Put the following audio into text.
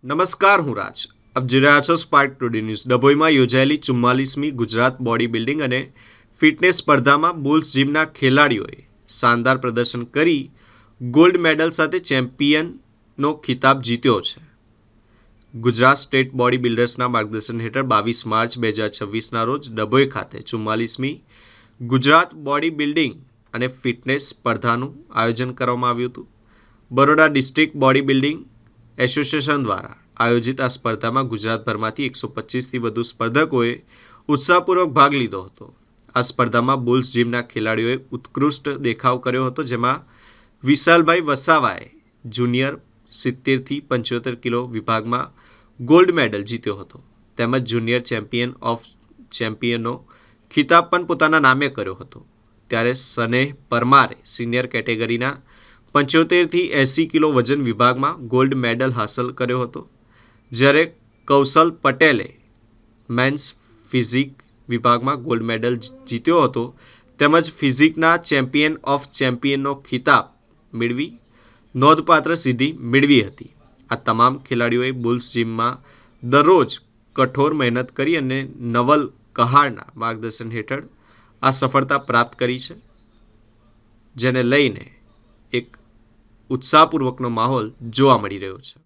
નમસ્કાર, હું રાજ. આપ જોઈ રહ્યા છો સ્પાર્ક ટુડે ન્યૂઝ. ડભોઈમાં યોજાયેલી 44મી ગુજરાત બોડી બિલ્ડિંગ અને ફિટનેસ સ્પર્ધામાં બુલ્સ જીમના ખેલાડીઓએ શાનદાર પ્રદર્શન કરી ગોલ્ડ મેડલ સાથે ચેમ્પિયનનો ખિતાબ જીત્યો છે. ગુજરાત સ્ટેટ બોડી બિલ્ડર્સના માર્ગદર્શન હેઠળ 22 માર્ચ 2026ના રોજ ડભોઈ ખાતે 44મી ગુજરાત બોડી બિલ્ડિંગ અને ફિટનેસ સ્પર્ધાનું આયોજન કરવામાં આવ્યું હતું. Baroda district body building association દ્વારા આયોજિત આ સ્પર્ધામાં ગુજરાતભરમાંથી 125થી વધુ સ્પર્ધકોએ ઉત્સાહપૂર્વક ભાગ લીધો હતો. આ સ્પર્ધામાં બુલ્સ જીમના ખેલાડીઓએ ઉત્કૃષ્ટ દેખાવ કર્યો હતો, જેમાં વિશાલભાઈ વસાવાએ જુનિયર 70થી 75 કિલો વિભાગમાં ગોલ્ડ મેડલ જીત્યો હતો, તેમજ જુનિયર ચેમ્પિયન ઓફ ચેમ્પિયનનો ખિતાબ પણ પોતાના નામે કર્યો હતો. ત્યારે સનેહ પરમારે સિનિયર કેટેગરીના 75થી 80 કિલો વજન વિભાગમાં ગોલ્ડ મેડલ હાંસલ કર્યો હતો, જ્યારે કૌશલ પટેલે મેન્સ ફિઝિક વિભાગમાં ગોલ્ડ મેડલ જીત્યો હતો, તેમજ ફિઝિકના ચેમ્પિયન ઓફ ચેમ્પિયનનો ખિતાબ મેળવી નોંધપાત્ર સિદ્ધિ મેળવી હતી. આ તમામ ખેલાડીઓએ બુલ્સ જીમમાં દરરોજ કઠોર મહેનત કરી અને નવલ કહારના માર્ગદર્શન હેઠળ આ સફળતા પ્રાપ્ત કરી છે, જેને લઈને એક ઉત્સાહપૂર્વકનો માહોલ જોવા મળી રહ્યો છે.